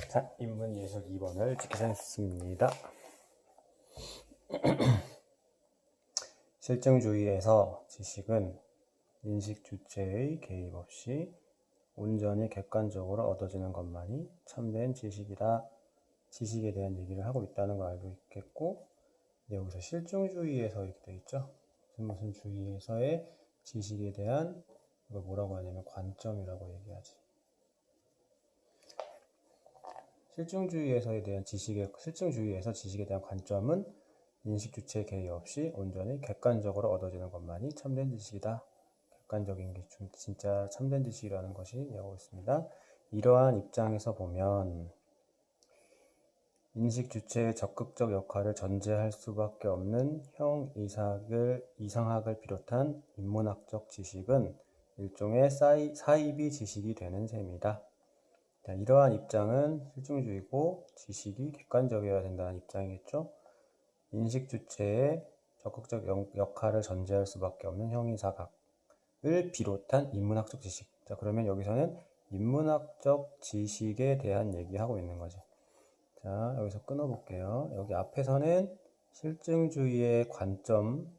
자, 인문예술 2번을 찍겠습니다. 실증주의에서 지식은 인식 주체의 개입 없이 온전히 객관적으로 얻어지는 것만이 참된 지식이다. 지식에 대한 얘기를 하고 있다는 걸 알고 있겠고, 여기서 실증주의에서 이렇게 되어 있죠. 무슨 주의에서의 지식에 대한 이걸 뭐라고 하냐면 관점이라고 얘기하지. 실증주의에서 지식에 대한 관점은 인식 주체 개입 없이 온전히 객관적으로 얻어지는 것만이 참된 지식이다. 객관적인 게 진짜 참된 지식이라는 것이 나오고 있습니다. 이러한 입장에서 보면 인식 주체의 적극적 역할을 전제할 수밖에 없는 이상학을 비롯한 인문학적 지식은 일종의 사이비 지식이 되는 셈이다. 이러한 입장은 실증주의고 지식이 객관적이어야 된다는 입장이겠죠. 인식 주체의 적극적 역할을 전제할 수밖에 없는 형이사학을 비롯한 인문학적 지식. 자, 그러면 여기서는 인문학적 지식에 대한 얘기하고 있는 거죠. 자, 여기서 끊어볼게요. 여기 앞에서는 실증주의의 관점,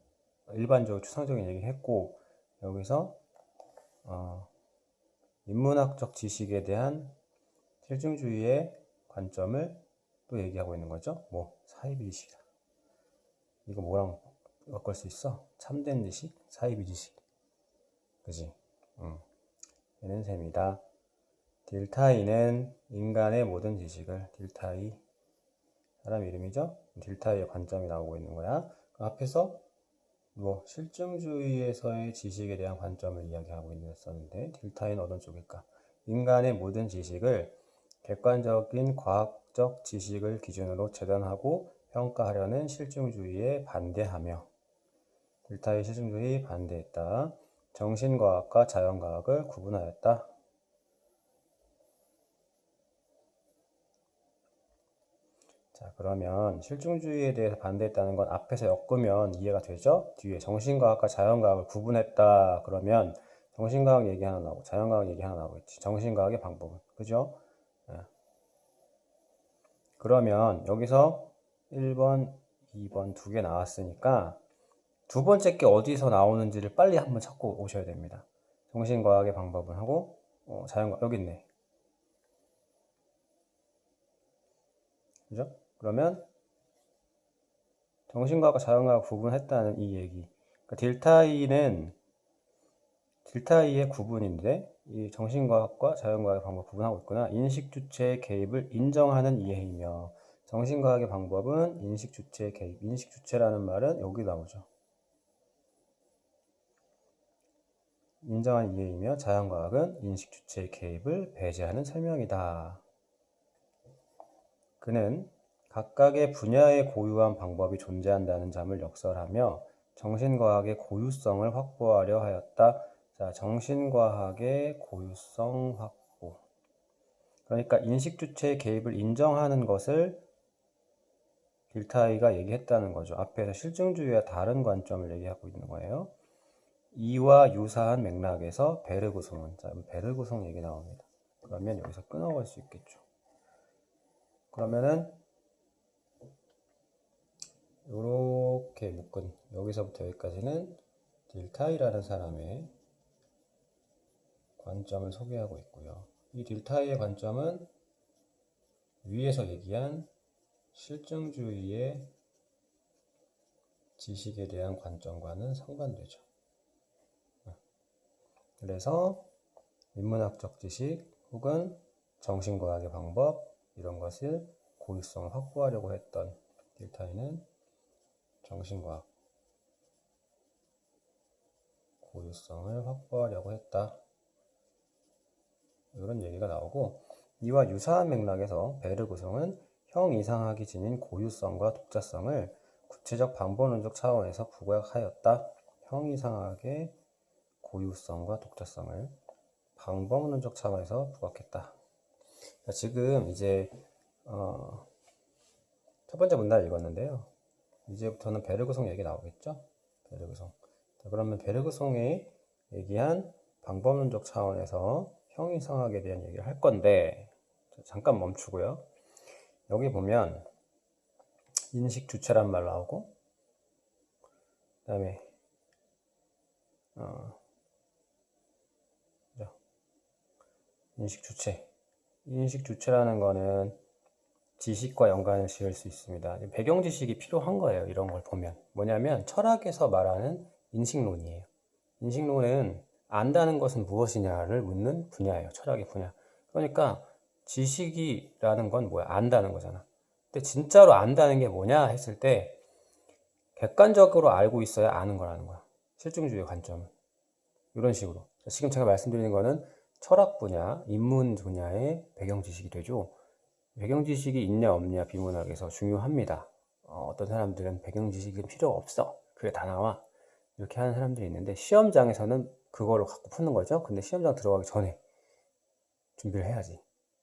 일반적으로 추상적인 얘기를 했고, 여기서 인문학적 지식에 대한 실증주의의 관점을 또 얘기하고 있는 거죠. 사이비 지식이다. 이거 뭐랑 바꿀 수 있어? 참된 지식, 사이비 지식. 그지? 이런 셈이다. 딜타이는 인간의 모든 지식을, 딜타이, 사람 이름이죠? 딜타이의 관점이 나오고 있는 거야. 그 앞에서 실증주의에서의 지식에 대한 관점을 이야기하고 있었는데, 딜타이는 어떤 쪽일까? 인간의 모든 지식을 객관적인 과학적 지식을 기준으로 재단하고 평가하려는 실증주의에 반대하며, 딜타이 실증주의 반대했다. 정신과학과 자연과학을 구분하였다. 자, 그러면 실증주의에 대해서 반대했다는 건 앞에서 엮으면 이해가 되죠? 뒤에 정신과학과 자연과학을 구분했다. 그러면 정신과학 얘기 하나 나오고 자연과학 얘기 하나 나오겠지. 정신과학의 방법은. 그죠? 그러면 여기서 1번, 2번 두 개 나왔으니까 두 번째 게 어디서 나오는지를 빨리 한번 찾고 오셔야 됩니다. 정신과학의 방법은 하고 자연과학 여기 있네. 그죠? 그러면 정신과학과 자연과학 구분했다는 이 얘기. 그러니까 딜타이의 구분인데 이 정신과학과 자연과학의 방법 구분하고 있구나. 인식주체의 개입을 인정하는 이해이며 정신과학의 방법은 인식주체의 개입. 인식주체라는 말은 여기 나오죠. 인정하는 이해이며 자연과학은 인식주체의 개입을 배제하는 설명이다. 그는 각각의 분야에 고유한 방법이 존재한다는 점을 역설하며 정신과학의 고유성을 확보하려 하였다. 자, 정신과학의 고유성 확보. 그러니까 인식주체의 개입을 인정하는 것을 딜타이가 얘기했다는 거죠. 앞에서 실증주의와 다른 관점을 얘기하고 있는 거예요. 이와 유사한 맥락에서 베르그송은, 자, 베르그송 얘기 나옵니다. 그러면 여기서 끊어갈 수 있겠죠. 그러면은 이렇게 묶은 여기서부터 여기까지는 딜타이라는 사람의 관점을 소개하고 있고요. 이 딜타이의 관점은 위에서 얘기한 실증주의의 지식에 대한 관점과는 상반되죠. 그래서 인문학적 지식 혹은 정신과학의 방법 이런 것을 고유성을 확보하려고 했던 딜타이는 정신과학 고유성을 확보하려고 했다. 이런 얘기가 나오고 이와 유사한 맥락에서 베르그송은 형이상학이 지닌 고유성과 독자성을 구체적 방법론적 차원에서 부각하였다. 형이상학의 고유성과 독자성을 방법론적 차원에서 부각했다. 지금 이제 첫 번째 문단을 읽었는데요. 이제부터는 베르그송 얘기 나오겠죠? 베르그송. 자, 그러면 베르그송이 얘기한 방법론적 차원에서 형이상학에 대한 얘기를 할 건데 잠깐 멈추고요. 여기 보면 인식 주체란 말 나오고, 그 다음에 인식 주체. 인식 주체라는 거는 지식과 연관을 지을 수 있습니다. 배경 지식이 필요한 거예요. 이런 걸 보면 뭐냐면 철학에서 말하는 인식론이에요. 인식론은 안다는 것은 무엇이냐를 묻는 분야예요. 철학의 분야. 그러니까 지식이라는 건 뭐야? 안다는 거잖아. 근데 진짜로 안다는 게 뭐냐 했을 때 객관적으로 알고 있어야 아는 거라는 거야. 실증주의 관점은. 이런 식으로. 지금 제가 말씀드리는 거는 철학 분야, 인문 분야의 배경 지식이 되죠. 배경 지식이 있냐 없냐 비문학에서 중요합니다. 어떤 사람들은 배경 지식이 필요 없어. 그게 다 나와. 이렇게 하는 사람들이 있는데 시험장에서는 그거를 갖고 푸는 거죠. 근데 시험장 들어가기 전에 준비를 해야지.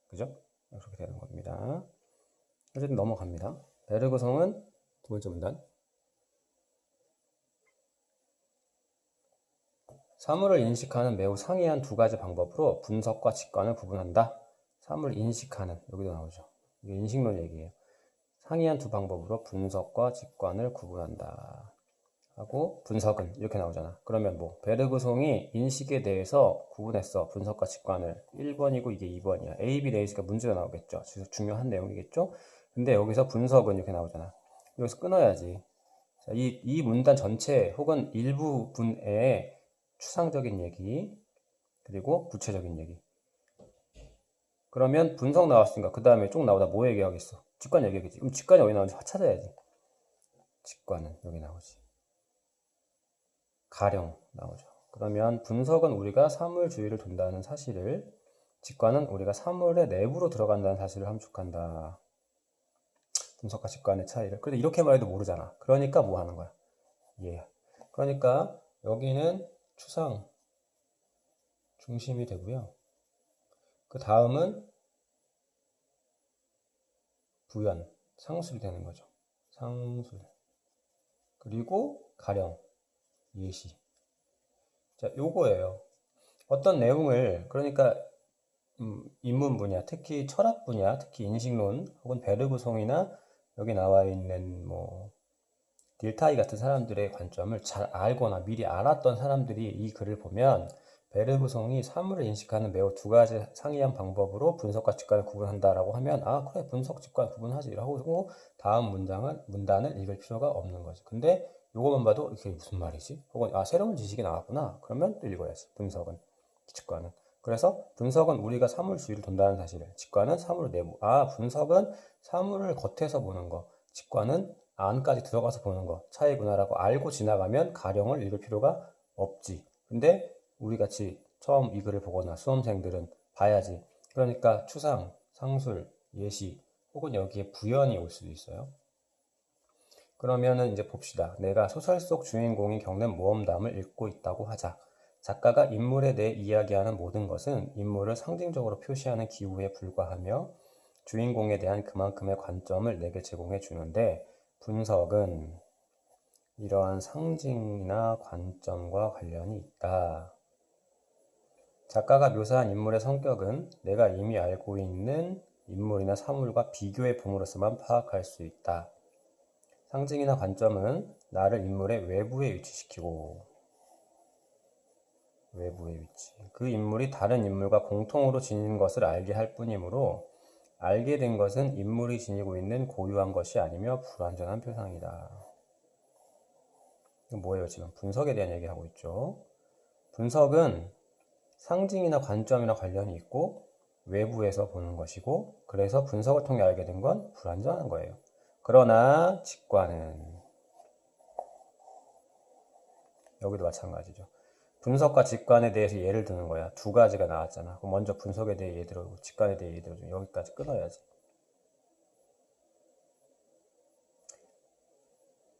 그죠? 그렇게 되는 겁니다. 어쨌든 넘어갑니다. 베르그성은 두 번째 문단. 사물을 인식하는 매우 상이한 두 가지 방법으로 분석과 직관을 구분한다. 사물을 인식하는, 여기도 나오죠. 이게 인식론 얘기예요. 상이한 두 방법으로 분석과 직관을 구분한다. 하고 분석은 이렇게 나오잖아. 그러면 뭐 베르그송이 인식에 대해서 구분했어. 분석과 직관을. 1번이고 이게 2번이야. A, B 레이스가 문제가 나오겠죠. 중요한 내용이겠죠. 근데 여기서 분석은 이렇게 나오잖아. 여기서 끊어야지. 자, 이 문단 전체 혹은 일부 분의 추상적인 얘기 그리고 구체적인 얘기. 그러면 분석 나왔으니까 그 다음에 쭉 나오다 뭐 얘기하겠어? 직관 얘기하겠지. 그럼 직관이 어디 나오는지 찾아야지. 직관은 여기 나오지. 가령 나오죠. 그러면 분석은 우리가 사물주의를 둔다는 사실을, 직관은 우리가 사물의 내부로 들어간다는 사실을 함축한다. 분석과 직관의 차이를. 근데 이렇게 말해도 모르잖아. 그러니까 뭐 하는 거야? 예. 그러니까 여기는 추상 중심이 되고요. 그 다음은 부연, 상술이 되는 거죠. 상술. 그리고 가령, 예시. 자, 요거예요. 어떤 내용을, 그러니까 인문 분야, 특히 철학 분야, 특히 인식론 혹은 베르그송이나 여기 나와 있는 뭐 딜타이 같은 사람들의 관점을 잘 알거나 미리 알았던 사람들이 이 글을 보면 베르그송이 사물을 인식하는 매우 두 가지 상이한 방법으로 분석과 직관을 구분한다라고 하면 아 그래 분석 직관 구분하지 라고 다음 문단을 읽을 필요가 없는 거지. 근데 요거만 봐도 이게 무슨 말이지? 혹은 아 새로운 지식이 나왔구나. 그러면 또 읽어야지. 분석은 직관은. 그래서 분석은 우리가 사물주의를 돈다는 사실을, 직관은 사물 내부. 아 분석은 사물을 겉에서 보는 거, 직관은 안까지 들어가서 보는 거 차이구나라고 알고 지나가면 가령을 읽을 필요가 없지. 근데 우리 같이 처음 이 글을 보거나 수험생들은 봐야지. 그러니까 추상, 상술, 예시 혹은 여기에 부연이 올 수도 있어요. 그러면은 이제 봅시다. 내가 소설 속 주인공이 겪는 모험담을 읽고 있다고 하자. 작가가 인물에 대해 이야기하는 모든 것은 인물을 상징적으로 표시하는 기호에 불과하며 주인공에 대한 그만큼의 관점을 내게 제공해 주는데 분석은 이러한 상징이나 관점과 관련이 있다. 작가가 묘사한 인물의 성격은 내가 이미 알고 있는 인물이나 사물과 비교해 봄으로써만 파악할 수 있다. 상징이나 관점은 나를 인물의 외부에 위치시키고 외부의 위치. 그 인물이 다른 인물과 공통으로 지닌 것을 알게 할 뿐이므로 알게 된 것은 인물이 지니고 있는 고유한 것이 아니며 불완전한 표상이다. 이건 뭐예요? 지금 분석에 대한 얘기하고 있죠. 분석은 상징이나 관점이나 관련이 있고 외부에서 보는 것이고 그래서 분석을 통해 알게 된 건 불완전한 거예요. 그러나 직관은 여기도 마찬가지죠. 분석과 직관에 대해서 예를 드는 거야. 두 가지가 나왔잖아. 그럼 먼저 분석에 대해 예를 들어주고 직관에 대해 예를 들어주고 여기까지 끊어야지.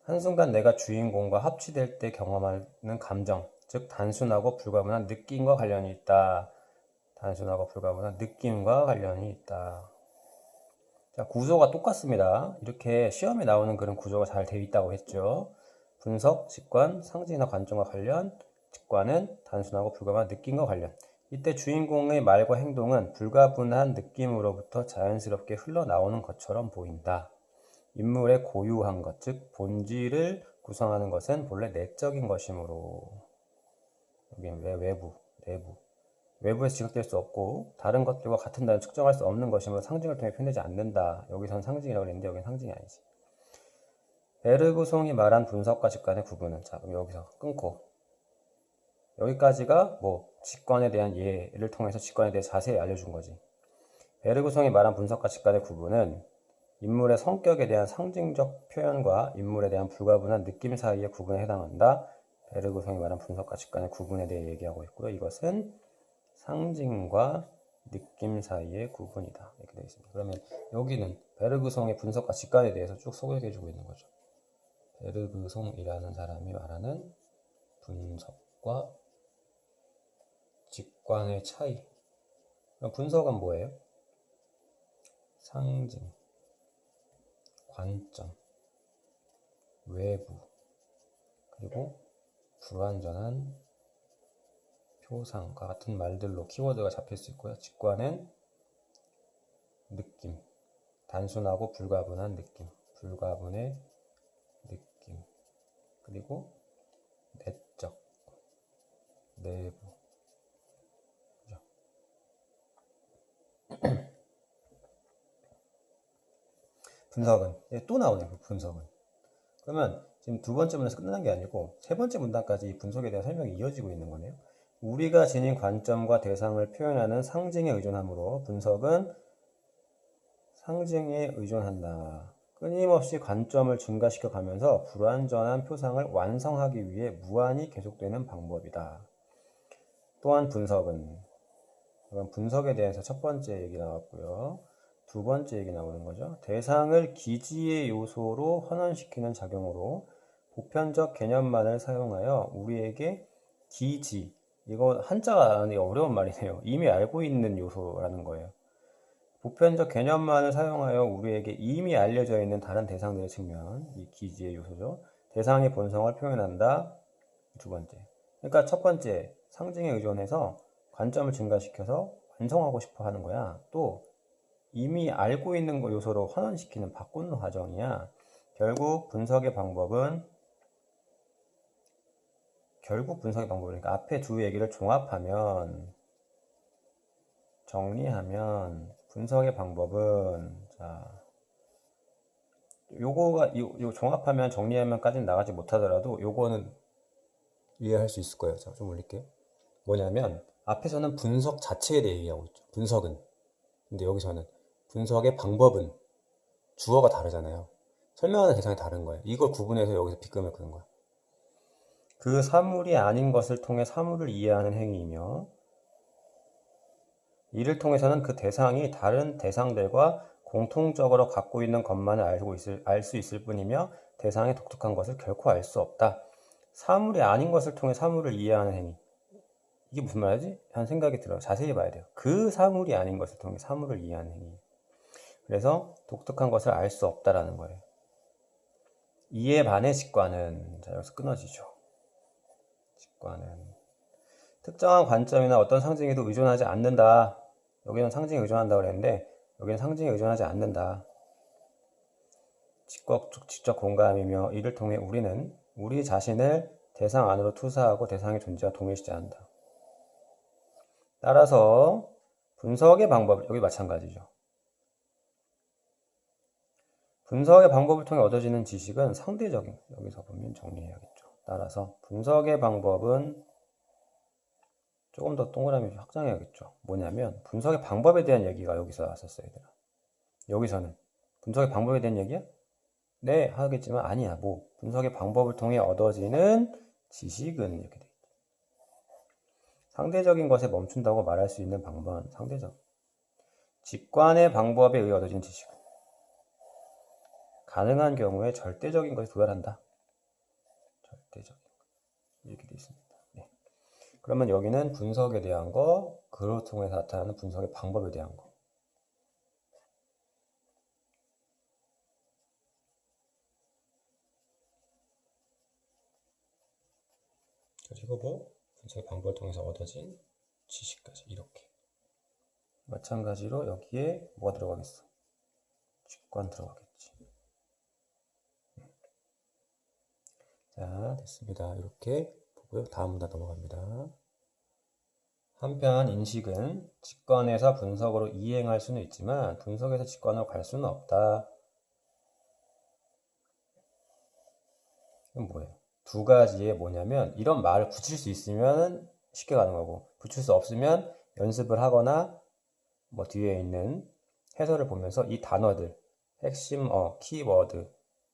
한순간 내가 주인공과 합치될 때 경험하는 감정, 즉 단순하고 불가분한 느낌과 관련이 있다. 단순하고 불가분한 느낌과 관련이 있다. 자, 구조가 똑같습니다. 이렇게 시험에 나오는 그런 구조가 잘 되어 있다고 했죠. 분석, 직관, 상징이나 관점과 관련, 직관은 단순하고 불가분한 느낌과 관련. 이때 주인공의 말과 행동은 불가분한 느낌으로부터 자연스럽게 흘러나오는 것처럼 보인다. 인물의 고유한 것, 즉 본질을 구성하는 것은 본래 내적인 것이므로. 여기는 외부, 내부. 외부에서 지각될 수 없고 다른 것들과 같은 단을 측정할 수 없는 것이므로 상징을 통해 표현되지 않는다. 여기서는 상징이라고 그랬는데 여기는 상징이 아니지. 베르그송이 말한 분석과 직관의 구분은, 자 그럼 여기서 끊고, 여기까지가 뭐 직관에 대한 예를 통해서 직관에 대해 자세히 알려준 거지. 베르그송이 말한 분석과 직관의 구분은 인물의 성격에 대한 상징적 표현과 인물에 대한 불가분한 느낌 사이의 구분에 해당한다. 베르그송이 말한 분석과 직관의 구분에 대해 얘기하고 있고요. 이것은 상징과 느낌 사이의 구분이다. 이렇게 되어 있습니다. 그러면 여기는 베르그송의 분석과 직관에 대해서 쭉 소개해주고 있는 거죠. 베르그송이라는 사람이 말하는 분석과 직관의 차이. 그럼 분석은 뭐예요? 상징, 관점, 외부, 그리고 불완전한 표상과 같은 말들로 키워드가 잡힐 수 있고요. 직관은 느낌, 단순하고 불가분한 느낌, 불가분의 느낌, 그리고 내적, 내부. 분석은 또 나오네요. 그 분석은. 그러면 지금 두 번째 문에서 끝나는 게 아니고 세 번째 문단까지 이 분석에 대한 설명이 이어지고 있는 거네요. 우리가 지닌 관점과 대상을 표현하는 상징에 의존하므로 분석은 상징에 의존한다. 끊임없이 관점을 증가시켜 가면서 불완전한 표상을 완성하기 위해 무한히 계속되는 방법이다. 또한 분석은, 분석에 대해서 첫 번째 얘기 나왔고요. 두 번째 얘기 나오는 거죠. 대상을 기지의 요소로 환원시키는 작용으로 보편적 개념만을 사용하여 우리에게 기지, 이거 한자가 아니 어려운 말이네요. 이미 알고 있는 요소라는 거예요. 보편적 개념만을 사용하여 우리에게 이미 알려져 있는 다른 대상들의 측면, 이 기지의 요소죠. 대상의 본성을 표현한다. 두 번째. 그러니까 첫 번째, 상징에 의존해서 관점을 증가시켜서 완성하고 싶어 하는 거야. 또 이미 알고 있는 요소로 환원시키는, 바꾸는 과정이야. 결국 분석의 방법은, 그러니까 앞에 두 얘기를 종합하면, 정리하면 분석의 방법은, 자, 요거가 요 종합하면 정리하면까지는 나가지 못하더라도 요거는 이해할 수 있을 거예요. 자, 좀 올릴게요. 뭐냐면 앞에서는 분석 자체에 대해 얘기하고 있죠. 분석은. 근데 여기서는 분석의 방법은, 주어가 다르잖아요. 설명하는 대상이 다른 거예요. 이걸 구분해서 여기서 빗금을 그는 거야. 그 사물이 아닌 것을 통해 사물을 이해하는 행위이며, 이를 통해서는 그 대상이 다른 대상들과 공통적으로 갖고 있는 것만을 알 수 있을 뿐이며 대상의 독특한 것을 결코 알 수 없다. 사물이 아닌 것을 통해 사물을 이해하는 행위. 이게 무슨 말이지? 하는 생각이 들어요. 자세히 봐야 돼요. 그 사물이 아닌 것을 통해 사물을 이해하는 행위. 그래서 독특한 것을 알 수 없다라는 거예요. 이에 반해 직관은, 자, 여기서 끊어지죠. 직관은 특정한 관점이나 어떤 상징에도 의존하지 않는다. 여기는 상징에 의존한다고 그랬는데 여기는 상징에 의존하지 않는다. 직접 공감이며 이를 통해 우리는 우리 자신을 대상 안으로 투사하고 대상의 존재와 동일시지 않는다. 따라서 분석의 방법, 여기 마찬가지죠. 분석의 방법을 통해 얻어지는 지식은 상대적인, 여기서 보면 정리해야겠죠. 따라서 분석의 방법은, 조금 더 동그라미 확장해야겠죠. 뭐냐면 분석의 방법에 대한 얘기가 여기서 나왔었어야 돼요. 여기서는 분석의 방법에 대한 얘기야? 네, 하겠지만 아니야. 뭐 분석의 방법을 통해 얻어지는 지식은, 이렇게 돼 있죠. 상대적인 것에 멈춘다고 말할 수 있는 방법은 상대적. 직관의 방법에 의해 얻어진 지식은 가능한 경우에 절대적인 것에 도달한다. 절대적인 것. 이렇게 돼 있습니다. 네. 그러면 여기는 분석에 대한 거, 그로 통해서 나타나는 분석의 방법에 대한 거. 그리고 뭐 분석의 방법을 통해서 얻어진 지시까지 이렇게. 마찬가지로 여기에 뭐가 들어가겠어? 직관 들어가겠지. 자, 됐습니다. 이렇게 보고요. 다음 문단 넘어갑니다. 한편 인식은 직관에서 분석으로 이행할 수는 있지만 분석에서 직관으로 갈 수는 없다. 이건 뭐예요? 두 가지에 뭐냐면 이런 말을 붙일 수 있으면 쉽게 가는 거고 붙일 수 없으면 연습을 하거나 뭐 뒤에 있는 해설을 보면서 이 단어들 핵심어, 키워드,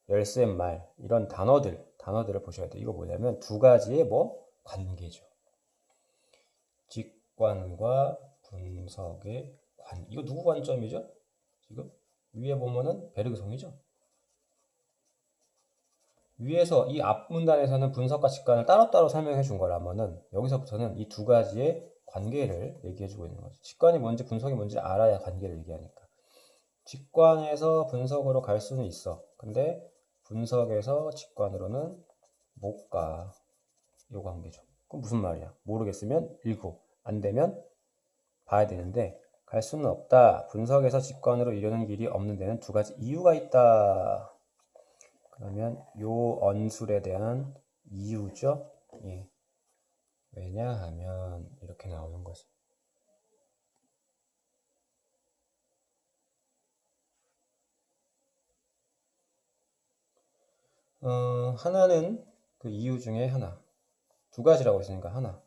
열쇠말 이런 단어들을 보셔야 돼요. 이거 뭐냐면 두 가지의 뭐 관계죠. 직관과 분석의 관. 이거 누구 관점이죠? 지금 위에 보면은 베르그송이죠. 위에서 이 앞 문단에서는 분석과 직관을 따로따로 설명해 준 거라면은 여기서부터는 이 두 가지의 관계를 얘기해 주고 있는 거죠. 직관이 뭔지 분석이 뭔지 알아야 관계를 얘기하니까. 직관에서 분석으로 갈 수는 있어. 근데 분석에서 직관으로는 못 가. 요 관계죠. 그럼 무슨 말이야? 모르겠으면 읽고 안 되면 봐야 되는데 갈 수는 없다. 분석에서 직관으로 이르는 길이 없는 데는 두 가지 이유가 있다. 그러면 요 언술에 대한 이유죠. 예. 왜냐하면 이렇게 나오는 거지. 하나는 그 이유 중에 하나. 두 가지라고 했으니까 하나.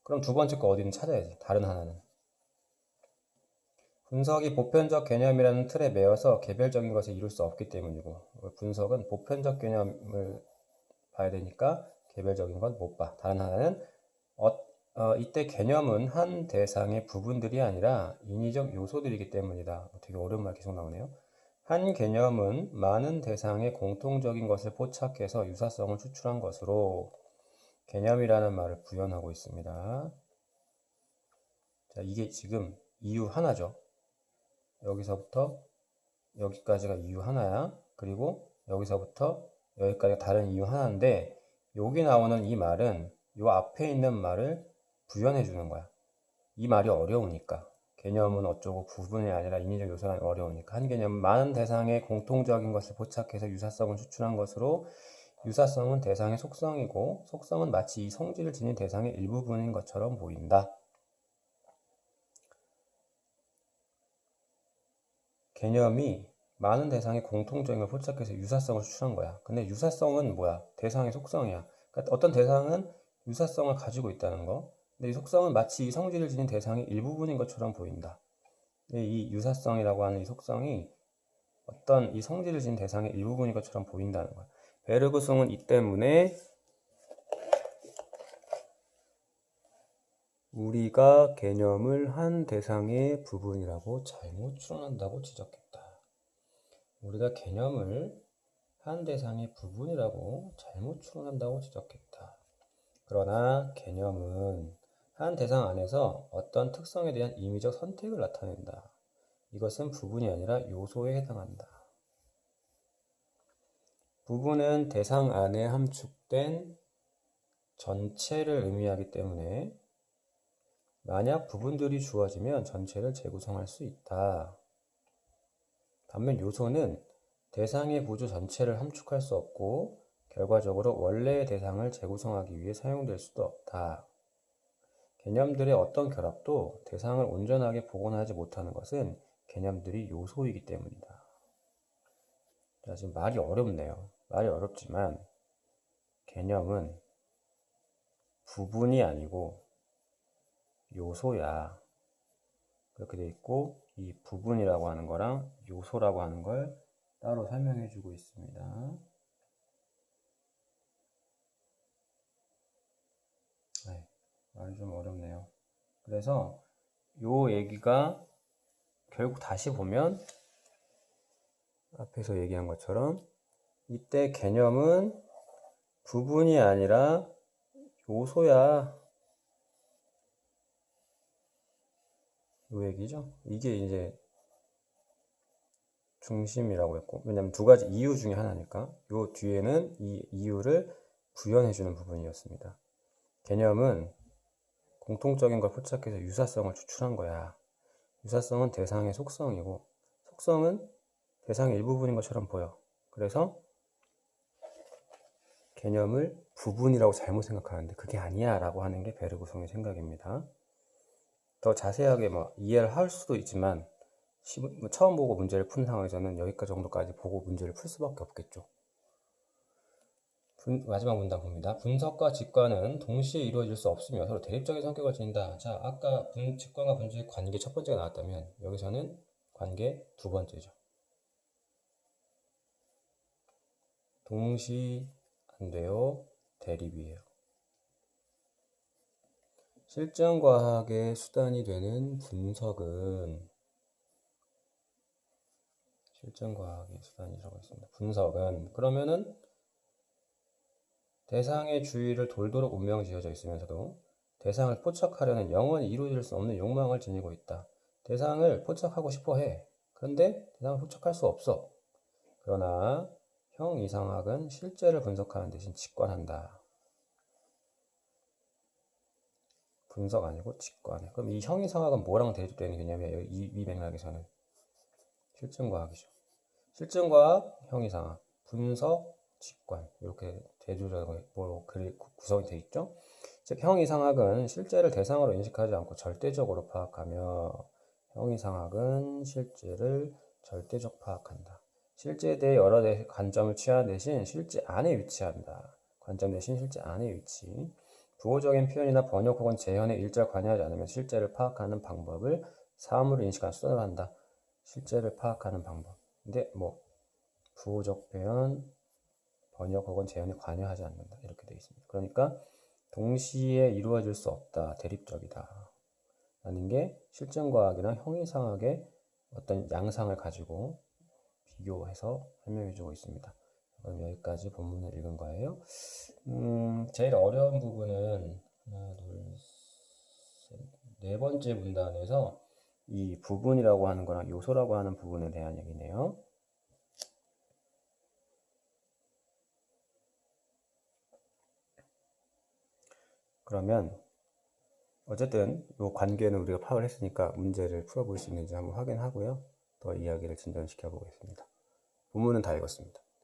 그럼 두 번째 거 어디는 찾아야지. 다른 하나는. 분석이 보편적 개념이라는 틀에 매여서 개별적인 것을 이룰 수 없기 때문이고 분석은 보편적 개념을 봐야 되니까 개별적인 건 못 봐. 다른 하나는 이때 개념은 한 대상의 부분들이 아니라 인위적 요소들이기 때문이다. 되게 어려운 말 계속 나오네요. 한 개념은 많은 대상의 공통적인 것을 포착해서 유사성을 추출한 것으로 개념이라는 말을 부연하고 있습니다. 자, 이게 지금 이유 하나죠. 여기서부터 여기까지가 이유 하나야. 그리고 여기서부터 여기까지가 다른 이유 하나인데 여기 나오는 이 말은 요 앞에 있는 말을 부연해 주는 거야. 이 말이 어려우니까. 개념은 어쩌고 구분이 아니라 인위적 요소가 어려우니까. 한 개념은 많은 대상의 공통적인 것을 포착해서 유사성을 추출한 것으로 유사성은 대상의 속성이고 속성은 마치 이 성질을 지닌 대상의 일부분인 것처럼 보인다. 개념이 많은 대상의 공통적인 걸 포착해서 유사성을 추출한 거야. 근데 유사성은 뭐야? 대상의 속성이야. 그러니까 어떤 대상은 유사성을 가지고 있다는 거. 근데 이 속성은 마치 이 성질을 지닌 대상의 일부분인 것처럼 보인다. 이 유사성이라고 하는 이 속성이 어떤 이 성질을 지닌 대상의 일부분인 것처럼 보인다는 거야. 베르그송은 이 때문에 우리가 개념을 한 대상의 부분이라고 잘못 추론한다고 지적했다. 우리가 개념을 한 대상의 부분이라고 잘못 추론한다고 지적했다. 그러나 개념은 한 대상 안에서 어떤 특성에 대한 임의적 선택을 나타낸다. 이것은 부분이 아니라 요소에 해당한다. 부분은 대상 안에 함축된 전체를 의미하기 때문에 만약 부분들이 주어지면 전체를 재구성할 수 있다. 반면 요소는 대상의 구조 전체를 함축할 수 없고 결과적으로 원래의 대상을 재구성하기 위해 사용될 수도 없다. 개념들의 어떤 결합도 대상을 온전하게 복원하지 못하는 것은 개념들이 요소이기 때문이다. 자, 지금 말이 어렵네요. 말이 어렵지만 개념은 부분이 아니고 요소야. 그렇게 돼 있고 이 부분이라고 하는 거랑 요소라고 하는 걸 따로 설명해 주고 있습니다. 네, 말이 좀 어렵네요. 그래서 요 얘기가 결국 다시 보면 앞에서 얘기한 것처럼 이때 개념은 부분이 아니라 요소야. 요 얘기죠. 이게 이제 중심이라고 했고, 왜냐면 두 가지 이유 중에 하나니까 요 뒤에는 이 이유를 부연해주는 부분이었습니다. 개념은 공통적인 걸 포착해서 유사성을 추출한 거야. 유사성은 대상의 속성이고 속성은 대상의 일부분인 것처럼 보여. 그래서 개념을 부분이라고 잘못 생각하는데 그게 아니야 라고 하는 게 베르그송의 생각입니다. 더 자세하게 이해를 할 수도 있지만 처음 보고 문제를 푼 상황에서는 여기까지 정도까지 보고 문제를 풀 수밖에 없겠죠. 마지막 문단 봅니다. 분석과 직관은 동시에 이루어질 수 없으며 서로 대립적인 성격을 지닌다. 자, 아까 직관과 분석의 관계 첫 번째가 나왔다면 여기서는 관계 두 번째죠. 동시 안 돼요. 대립이에요. 실증과학의 수단이 되는 분석은 실증과학의 수단이라고 했습니다. 분석은 그러면은 대상의 주위를 돌도록 운명 지어져 있으면서도 대상을 포착하려는 영원히 이루어질 수 없는 욕망을 지니고 있다. 대상을 포착하고 싶어 해. 그런데 대상을 포착할 수 없어. 그러나 형이상학은 실제를 분석하는 대신 직관한다. 분석 아니고 직관해. 그럼 이 형이상학은 뭐랑 대립되는 개념이에요? 이 맥락에서는 실증과학이죠. 실증과학, 형이상학, 분석, 직관 이렇게 대조적으로 구성이 되어 있죠. 즉 형이상학은 실제를 대상으로 인식하지 않고 절대적으로 파악하며 형이상학은 실제를 절대적 파악한다. 실제에 대해 여러 관점을 취하는 대신 실제 안에 위치한다. 관점 대신 실제 안에 위치. 부호적인 표현이나 번역 혹은 재현에 일절 관여하지 않으면 실제를 파악하는 방법을 사물을 인식하는 수단으로 한다. 실제를 파악하는 방법. 근데 부호적 표현, 번역 혹은 재현에 관여하지 않는다. 이렇게 되어 있습니다. 그러니까 동시에 이루어질 수 없다. 대립적이다. 라는 게 실증과학이랑 형이상학의 어떤 양상을 가지고 비교해서 설명해주고 있습니다. 그럼 여기까지 본문을 읽은 거예요. 제일 어려운 부분은 하나, 둘, 셋, 네 번째 문단에서 이 부분이라고 하는 거랑 요소라고 하는 부분에 대한 얘기네요. 그러면 어쨌든 이 관계는 우리가 파악을 했으니까 문제를 풀어볼 수 있는지 한번 확인하고요. 더 이야기를 진전시켜 보겠습니다. 본문은 다 읽었습니다.